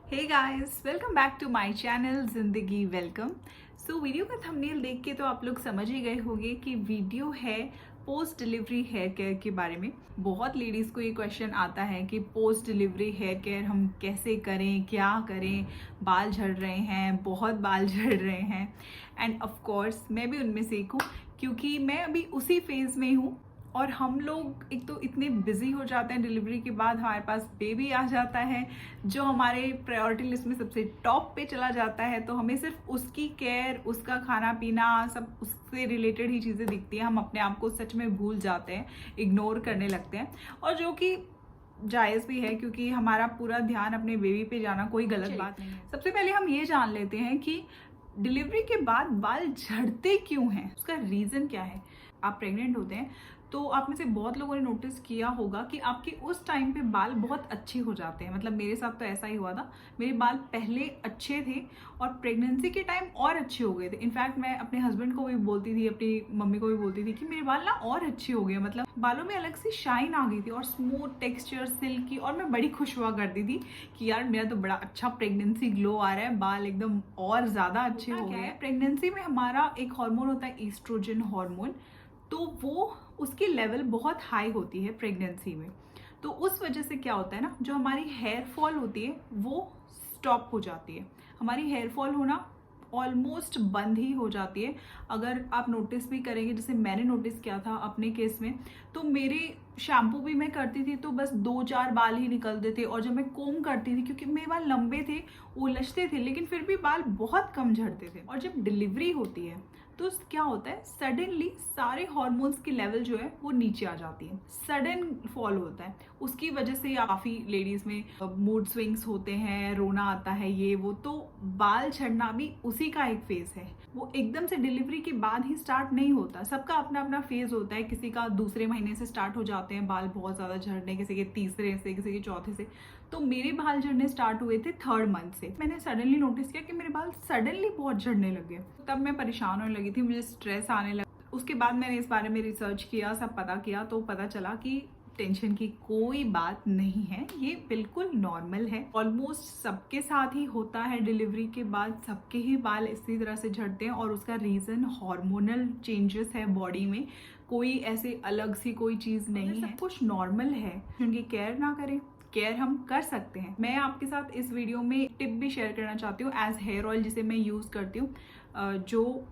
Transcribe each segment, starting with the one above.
Hey guys, welcome back to my channel जिंदगी welcome. Video का thumbnail देख के तो आप लोग समझ ही गए होंगे कि वीडियो है पोस्ट डिलीवरी हेयर केयर के बारे में। बहुत लेडीज़ को ये क्वेश्चन आता है कि पोस्ट डिलीवरी हेयर केयर हम कैसे करें, क्या करें, बाल झड़ रहे हैं, बहुत बाल झड़ रहे हैं। एंड ऑफ कोर्स मैं भी उनमें से एक हूँ, क्योंकि मैं अभी उसी फेज़ में हूँ। और हम लोग एक तो इतने बिजी हो जाते हैं, डिलीवरी के बाद हमारे पास बेबी आ जाता है जो हमारे प्रायोरिटी लिस्ट में सबसे टॉप पे चला जाता है। तो हमें सिर्फ उसकी केयर, उसका खाना पीना, सब उससे रिलेटेड ही चीज़ें दिखती हैं। हम अपने आप को सच में भूल जाते हैं, इग्नोर करने लगते हैं, और जो कि जायज़ भी है क्योंकि हमारा पूरा ध्यान अपने बेबी पे जाना कोई गलत बात नहीं है। सबसे पहले हम ये जान लेते हैं कि डिलीवरी के बाद बाल झड़ते क्यों हैं, उसका रीज़न क्या है। आप प्रेग्नेंट होते हैं तो आप में से बहुत लोगों ने नोटिस किया होगा कि आपके उस टाइम पे बाल बहुत अच्छे हो जाते हैं। मतलब मेरे साथ तो ऐसा ही हुआ था। मेरे बाल पहले अच्छे थे और प्रेगनेंसी के टाइम और अच्छे हो गए थे। इनफैक्ट मैं अपने हस्बैंड को भी बोलती थी, अपनी मम्मी को भी बोलती थी कि मेरे बाल ना और अच्छे हो गए। मतलब बालों में अलग सी शाइन आ गई थी और स्मूथ टेक्सचर, सिल्की, और मैं बड़ी खुश हुआ करती थी कि यार मेरा तो बड़ा अच्छा प्रेगनेंसी ग्लो आ रहा है, बाल एकदम और ज़्यादा अच्छे हो गए। प्रेगनेंसी में हमारा एक हार्मोन होता है, ईस्ट्रोजन हार्मोन। तो वो उसकी लेवल बहुत हाई होती है प्रेगनेंसी में। तो उस वजह से क्या होता है ना, जो हमारी हेयर फॉल होती है वो स्टॉप हो जाती है। हमारी हेयर फॉल होना ऑलमोस्ट बंद ही हो जाती है। अगर आप नोटिस भी करेंगे, जैसे मैंने नोटिस किया था अपने केस में, तो मेरे शैम्पू भी मैं करती थी तो बस 2-4 बाल ही निकलते थे। और जब मैं कोम करती थी, क्योंकि मेरे बाल लंबे थे, उलझते थे, लेकिन फिर भी बाल बहुत कम झड़ते थे। और जब डिलीवरी होती है तो क्या होता है, सडनली सारे हॉर्मोन्स की लेवल जो है वो नीचे आ जाती है, सडन फॉल होता है। उसकी वजह से काफ़ी लेडीज़ में मूड स्विंग्स होते हैं, रोना आता है, ये वो। तो बाल झड़ना भी उसी का एक फेज़ है। वो एकदम से डिलीवरी के बाद ही स्टार्ट नहीं होता, सबका अपना अपना फेज़ होता है। किसी का दूसरे महीने से स्टार्ट हो जाते हैं बाल बहुत ज़्यादा झड़ने, किसी के तीसरे से, किसी के चौथे से। तो मेरे बाल झड़ने स्टार्ट हुए थे 3rd मंथ से। मैंने सडनली नोटिस किया कि मेरे बाल सडनली बहुत झड़ने लगे। तब मैं परेशान होने लगी थी, मुझे स्ट्रेस आने लगा। उसके बाद मैंने इस बारे में रिसर्च किया, सब पता किया, तो पता चला कि टेंशन की कोई बात नहीं है, ये बिल्कुल नॉर्मल है। ऑलमोस्ट सबके साथ ही होता है, डिलीवरी के बाद सबके ही बाल इसी तरह से झड़ते हैं। और उसका रीज़न हार्मोनल चेंजेस है बॉडी में, कोई ऐसे अलग सी कोई चीज़ नहीं है, सब कुछ नॉर्मल है। उनकी केयर ना करें, केयर हम कर सकते हैं। मैं आपके साथ इस वीडियो में टिप भी शेयर करना चाहती हूँ एज हेयर ऑयल, जिसे मैं यूज़ करती हूँ, जो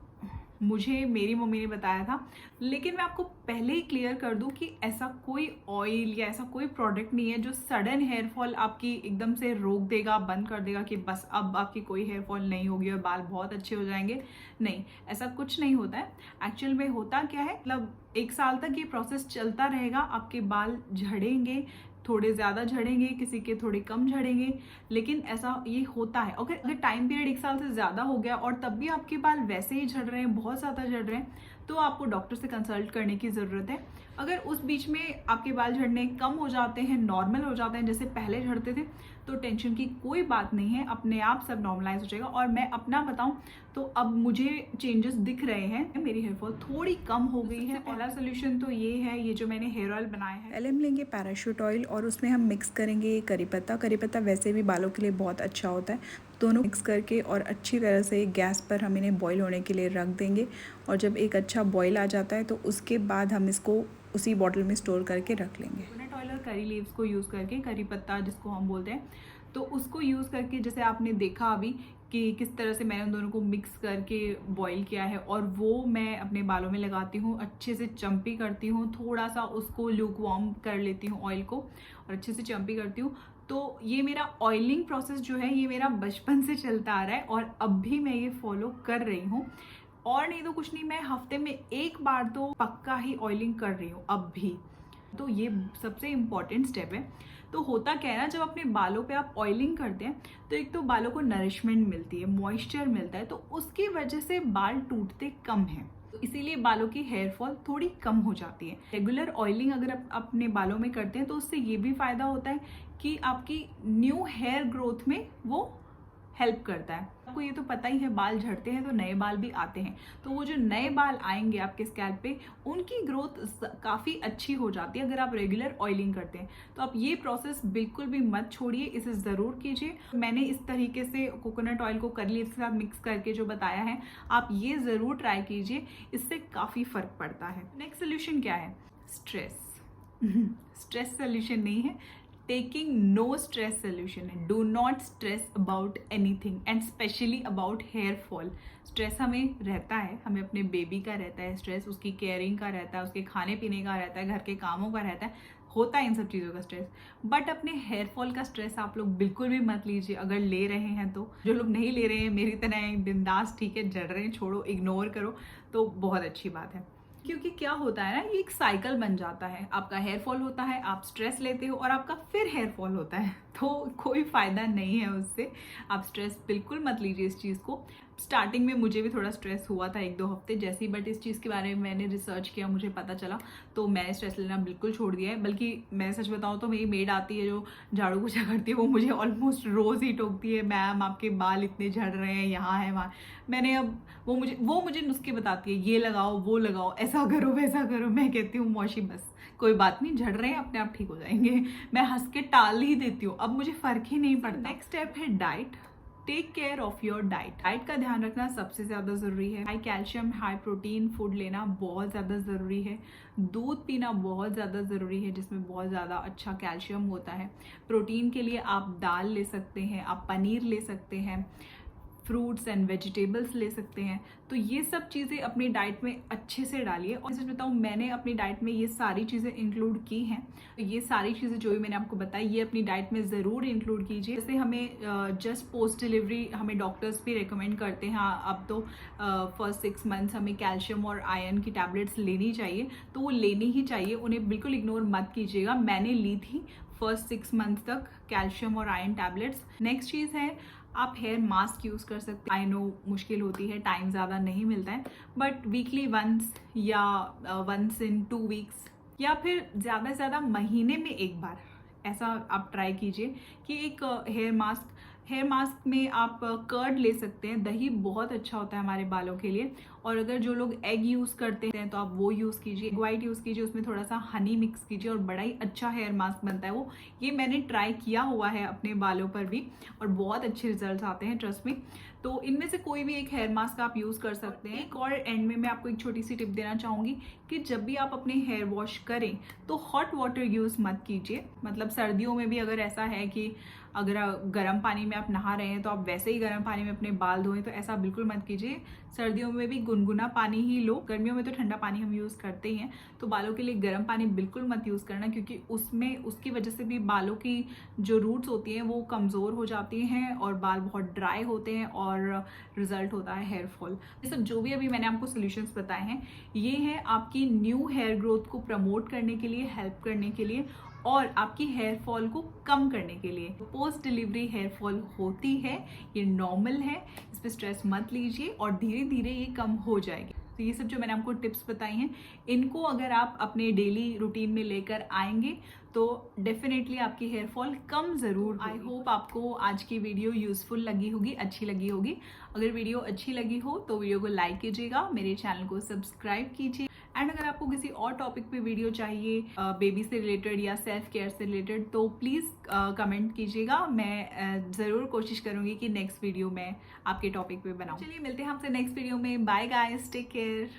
मुझे मेरी मम्मी ने बताया था। लेकिन मैं आपको पहले ही क्लियर कर दूं कि ऐसा कोई ऑयल या ऐसा कोई प्रोडक्ट नहीं है जो सडन हेयर फॉल आपकी एकदम से रोक देगा, बंद कर देगा कि बस अब आपकी कोई हेयर फॉल नहीं होगी और बाल बहुत अच्छे हो जाएंगे। नहीं, ऐसा कुछ नहीं होता है। एक्चुअल में होता क्या है, मतलब 1 साल तक ये प्रोसेस चलता रहेगा। आपके बाल झड़ेंगे, थोड़े ज़्यादा झड़ेंगे, किसी के थोड़े कम झड़ेंगे, लेकिन ऐसा ये होता है। अगर टाइम पीरियड 1 साल से ज़्यादा हो गया और तब भी आपके बाल वैसे ही झड़ रहे हैं, बहुत ज़्यादा झड़ रहे हैं, तो आपको डॉक्टर से कंसल्ट करने की ज़रूरत है। अगर उस बीच में आपके बाल झड़ने कम हो जाते हैं, नॉर्मल हो जाते हैं जैसे पहले झड़ते थे, तो टेंशन की कोई बात नहीं है, अपने आप सब नॉर्मलाइज हो जाएगा। और मैं अपना बताऊं तो अब मुझे चेंजेस दिख रहे हैं, मेरी हेयर फॉल थोड़ी कम हो गई है। पहला सोल्यूशन तो ये है, ये जो मैंने हेयर ऑयल बनाया है। पहले हम लेंगे पैराशूट ऑयल और उसमें हम मिक्स करेंगे करी पत्ता। करी पत्ता वैसे भी बालों के लिए बहुत अच्छा होता है। दोनों मिक्स करके और अच्छी तरह से गैस पर हम इन्हें बॉईल होने के लिए रख देंगे। और जब एक अच्छा बॉईल आ जाता है तो उसके बाद हम इसको उसी बॉटल में स्टोर करके रख लेंगे। कोकोनट ऑयल और करी लीव्स को यूज़ करके, करी पत्ता जिसको हम बोलते हैं, तो उसको यूज़ करके, जैसे आपने देखा अभी कि किस तरह से मैंने उन दोनों को मिक्स करके बॉईल किया है, और वो मैं अपने बालों में लगाती हूँ, अच्छे से चम्पी करती हूँ, थोड़ा सा उसको ल्यूक वार्म कर लेती हूँ ऑयल को और अच्छे से चम्पी करती हूँ। तो ये मेरा ऑयलिंग प्रोसेस जो है, ये मेरा बचपन से चलता आ रहा है और अब भी मैं ये फॉलो कर रही हूँ। और नहीं तो कुछ नहीं, मैं हफ्ते में 1 बार तो पक्का ही ऑयलिंग कर रही हूँ अब भी। तो ये सबसे इम्पॉर्टेंट स्टेप है। तो होता क्या है ना, जब अपने बालों पे आप ऑयलिंग करते हैं तो एक तो बालों को नरिशमेंट मिलती है, मॉइस्चर मिलता है, तो उसकी वजह से बाल टूटते कम हैं। तो इसीलिए बालों की हेयर फॉल थोड़ी कम हो जाती है। रेगुलर ऑयलिंग अगर आप अपने बालों में करते हैं तो उससे ये भी फ़ायदा होता है कि आपकी न्यू हेयर ग्रोथ में वो हेल्प करता है। आपको ये तो पता ही है, बाल झड़ते हैं तो नए बाल भी आते हैं, तो वो जो नए बाल आएंगे आपके स्कैल्प पे, उनकी ग्रोथ काफ़ी अच्छी हो जाती है अगर आप रेगुलर ऑयलिंग करते हैं। तो आप ये प्रोसेस बिल्कुल भी मत छोड़िए, इसे ज़रूर कीजिए। मैंने इस तरीके से कोकोनट ऑयल को कर लिया, इसके साथ मिक्स करके जो बताया है, आप ये ज़रूर ट्राई कीजिए, इससे काफ़ी फ़र्क पड़ता है। नेक्स्ट सोल्यूशन क्या है? स्ट्रेस। स्ट्रेस सोल्यूशन नहीं है, टेकिंग नो स्ट्रेस सोल्यूशन है। Do not stress about anything and specially about hair fall. Stress हमें रहता है, हमें अपने बेबी का रहता है स्ट्रेस, उसकी केयरिंग का रहता है, उसके खाने पीने का रहता है, घर के कामों का रहता है, होता है इन सब चीज़ों का स्ट्रेस। बट अपने हेयर फॉल का स्ट्रेस आप लोग बिल्कुल भी मत लीजिए। अगर ले रहे हैं तो, जो लोग नहीं ले रहे हैं मेरी तरह बिंदास, ठीक है, जड़ रहे हैं, छोड़ो, इग्नोर करो, तो बहुत अच्छी बात है। क्योंकि क्या होता है ना, ये एक साइकिल बन जाता है। आपका हेयर फॉल होता है, आप स्ट्रेस लेते हो और आपका फिर हेयर फॉल होता है, तो कोई फ़ायदा नहीं है उससे। आप स्ट्रेस बिल्कुल मत लीजिए इस चीज़ को। स्टार्टिंग में मुझे भी थोड़ा स्ट्रेस हुआ था 1-2 हफ्ते जैसे ही, बट इस चीज़ के बारे में मैंने रिसर्च किया, मुझे पता चला, तो मैंने स्ट्रेस लेना बिल्कुल छोड़ दिया है। बल्कि मैं सच बताऊँ तो मेरी मेड आती है जो झाड़ू पोछा करती है, वो मुझे ऑलमोस्ट रोज़ ही टोकती है, मैम आपके बाल इतने झड़ रहे हैं, यहाँ है वहाँ। मैंने अब वो मुझे नुस्खे बताती है, ये लगाओ, वो लगाओ, ऐसा करो, वैसा करो। मैं कहती हूँ मौसी बस कोई बात नहीं, झड़ रहे हैं, अपने आप ठीक हो जाएंगे। मैं हंस के टाल ही देती हूँ, अब मुझे फ़र्क ही नहीं पड़ता। नेक्स्ट स्टेप है diet. Take care of your diet. Diet का ध्यान रखना सबसे ज़्यादा ज़रूरी है। High calcium, high protein food लेना बहुत ज़्यादा ज़रूरी है। दूध पीना बहुत ज़्यादा ज़रूरी है, जिसमें बहुत ज़्यादा अच्छा कैल्शियम होता है। प्रोटीन के लिए आप दाल ले सकते हैं, आप पनीर ले सकते हैं, फ्रूट्स एंड वेजिटेबल्स ले सकते हैं। तो ये सब चीज़ें अपनी डाइट में अच्छे से डालिए। और सच बताऊँ, मैंने अपनी डाइट में ये सारी चीज़ें इंक्लूड की हैं। तो ये सारी चीज़ें जो भी मैंने आपको बताई, ये अपनी डाइट में ज़रूर इंक्लूड कीजिए। जैसे हमें जस्ट पोस्ट डिलीवरी हमें डॉक्टर्स भी रिकमेंड करते हैं, अब तो फर्स्ट 6 मंथ्स हमें कैल्शियम और आयरन की टैबलेट्स लेनी चाहिए, तो वो लेनी ही चाहिए, उन्हें बिल्कुल इग्नोर मत कीजिएगा। मैंने ली थी फर्स्ट 6 मंथ्स तक कैल्शियम और आयरन टैबलेट्स। नेक्स्ट चीज़ है, आप हेयर मास्क यूज़ कर सकते हैं। आई नो मुश्किल होती है, टाइम ज़्यादा नहीं मिलता है, बट वीकली वंस या वंस इन 2 वीक्स या फिर ज़्यादा से ज़्यादा महीने में एक बार ऐसा आप ट्राई कीजिए कि एक हेयर मास्क में आप कर्ड ले सकते हैं। दही बहुत अच्छा होता है हमारे बालों के लिए। और अगर जो लोग एग यूज़ करते हैं तो आप वो यूज़ कीजिए, एग वाइट यूज़ कीजिए, उसमें थोड़ा सा हनी मिक्स कीजिए और बड़ा ही अच्छा हेयर मास्क बनता है वो। ये मैंने ट्राई किया हुआ है अपने बालों पर भी और बहुत अच्छे रिजल्ट्स आते हैं, ट्रस्ट में। तो इनमें से कोई भी एक हेयर मास्क आप यूज़ कर सकते हैं। एक और एंड में मैं आपको एक छोटी सी टिप देना चाहूँगी कि जब भी आप अपने हेयर वॉश करें तो हॉट वाटर यूज़ मत कीजिए। मतलब सर्दियों में भी अगर ऐसा है कि अगर गर्म पानी में आप नहा रहे हैं तो आप वैसे ही गर्म पानी में अपने बाल धोएं, तो ऐसा बिल्कुल मत कीजिए। सर्दियों में भी गुनगुना पानी ही लो, गर्मियों में तो ठंडा पानी हम यूज़ करते ही हैं। तो बालों के लिए गर्म पानी बिल्कुल मत यूज़ करना, क्योंकि उसकी वजह से भी बालों की जो रूट्स होती हैं वो कमज़ोर हो जाती हैं और बाल बहुत ड्राई होते हैं और रिजल्ट होता है हेयर फॉल। ये सब जो भी अभी मैंने आपको सोल्यूशंस बताए हैं, ये हैं आपकी न्यू हेयर ग्रोथ को प्रमोट करने के लिए, हेल्प करने के लिए और आपकी हेयर फॉल को कम करने के लिए। पोस्ट डिलीवरी हेयर फॉल होती है, ये नॉर्मल है, इस पर स्ट्रेस मत लीजिए और धीरे धीरे ये कम हो जाएगी। तो ये सब जो मैंने आपको टिप्स बताई हैं, इनको अगर आप अपने डेली रूटीन में लेकर आएंगे तो डेफिनेटली आपकी हेयर फॉल कम ज़रूर। आई होप आपको आज की वीडियो यूज़फुल लगी होगी, अच्छी लगी होगी। अगर वीडियो अच्छी लगी हो तो वीडियो को लाइक कीजिएगा, मेरे चैनल को सब्सक्राइब कीजिए। एंड अगर आपको किसी और टॉपिक पे वीडियो चाहिए, बेबी से रिलेटेड या सेल्फ केयर से रिलेटेड, तो प्लीज़ कमेंट कीजिएगा। मैं ज़रूर कोशिश करूँगी कि नेक्स्ट वीडियो मैं आपके टॉपिक पे बनाऊँ। चलिए मिलते हैं आपसे नेक्स्ट वीडियो में। Bye guys, take care.